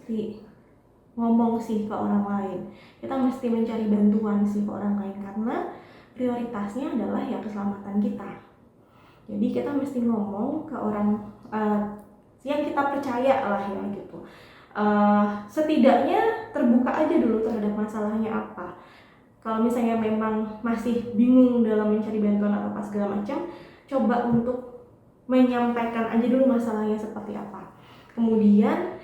mesti ngomong sih ke orang lain, kita mesti mencari bantuan sih ke orang lain, karena prioritasnya adalah ya keselamatan kita. Jadi kita mesti ngomong ke orang yang kita percaya lah ya gitu. Setidaknya terbuka aja dulu terhadap masalahnya apa. Kalau misalnya memang masih bingung dalam mencari bantuan atau apa segala macam, coba untuk menyampaikan aja dulu masalahnya seperti apa. Kemudian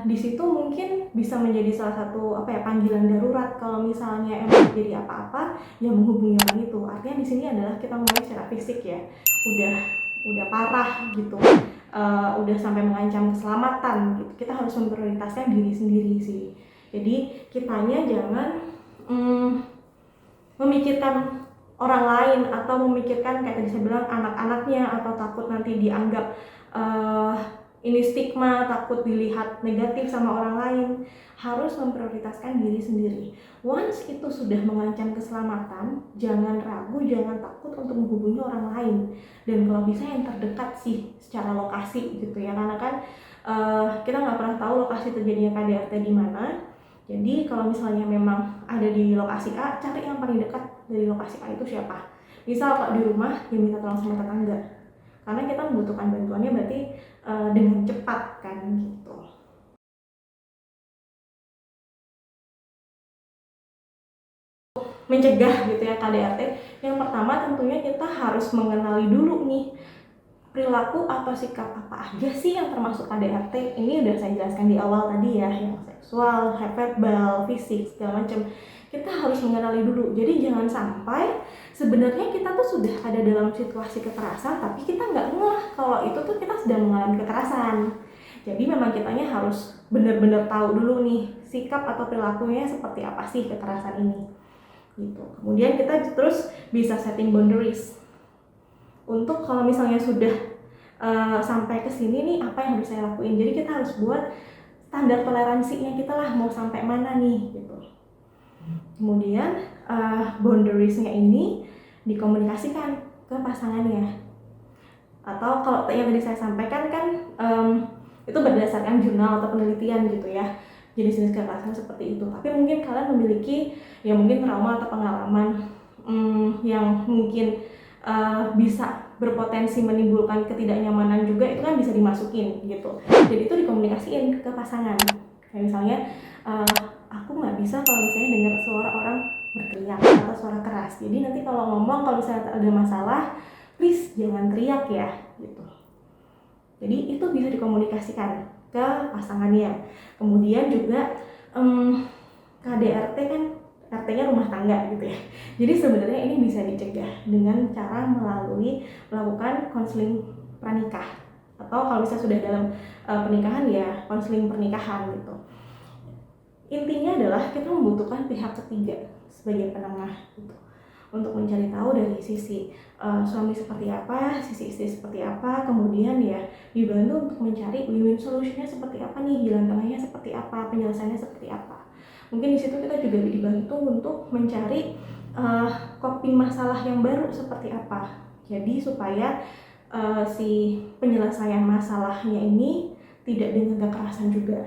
di situ mungkin bisa menjadi salah satu panggilan darurat. Kalau misalnya emang terjadi apa-apa, ya menghubungi orang itu. Artinya di sini adalah kita mulai secara fisik ya, udah parah gitu, udah sampai mengancam keselamatan gitu. Kita harus memprioritaskan diri sendiri sih. Jadi kitanya jangan memikirkan orang lain atau memikirkan kayak tadi saya bilang anak-anaknya, atau takut nanti dianggap ini stigma, takut dilihat negatif sama orang lain. Harus memprioritaskan diri sendiri. Once itu sudah mengancam keselamatan, jangan ragu, jangan takut untuk menghubungi orang lain. Dan kalau bisa yang terdekat sih secara lokasi gitu ya, karena kan kita nggak pernah tahu lokasi terjadinya KDRT di mana. Jadi kalau misalnya memang ada di lokasi A, cari yang paling dekat dari lokasi A itu siapa. Misal kalau di rumah, ya minta tolong sama tetangga. Karena kita membutuhkan bantuannya berarti dengan cepat kan gitu. Mencegah gitu ya KDRT, yang pertama tentunya kita harus mengenali dulu nih perilaku atau sikap apa aja sih yang termasuk KDRT. Ini udah saya jelaskan di awal tadi ya, yang seksual, verbal, fisik, segala macam. Kita harus mengenali dulu. Jadi jangan sampai sebenarnya kita tuh sudah ada dalam situasi kekerasan, tapi kita nggak ngeh kalau itu tuh kita sedang mengalami kekerasan. Jadi memang kitanya harus benar-benar tahu dulu nih sikap atau perilakunya seperti apa sih kekerasan ini. Gitu. Kemudian kita terus bisa setting boundaries. Untuk kalau misalnya sudah sampai ke sini nih, apa yang harus saya lakuin. Jadi kita harus buat standar toleransinya kita lah, mau sampai mana nih gitu. Kemudian boundariesnya ini dikomunikasikan ke pasangannya. Atau kalau yang tadi saya sampaikan kan itu berdasarkan jurnal atau penelitian gitu ya, jenis-jenis kekerasan seperti itu. Tapi mungkin kalian memiliki ya mungkin trauma atau pengalaman yang mungkin bisa berpotensi menimbulkan ketidaknyamanan juga, itu kan bisa dimasukin gitu. Jadi itu dikomunikasiin ke pasangan. Kayak misalnya aku nggak bisa kalau misalnya dengar suara orang berteriak atau suara keras. Jadi nanti kalau ngomong, kalau misalnya ada masalah, please jangan teriak ya gitu. Jadi itu bisa dikomunikasikan ke pasangannya. Kemudian juga KDRT kan RT-nya rumah tangga gitu ya. Jadi sebenarnya ini bisa dicegah dengan cara melakukan konseling pranikah, atau kalau misalnya sudah dalam pernikahan ya konseling pernikahan gitu. Intinya adalah kita membutuhkan pihak ketiga sebagai penengah gitu, untuk mencari tahu dari sisi suami seperti apa, sisi istri seperti apa, kemudian ya dibantu untuk mencari win-win solutionnya seperti apa nih, jalan tengahnya seperti apa, penyelesaiannya seperti apa. Mungkin di situ kita juga dibantu untuk mencari coping masalah yang baru seperti apa. Jadi supaya si penyelesaian masalahnya ini tidak dengan kekerasan juga.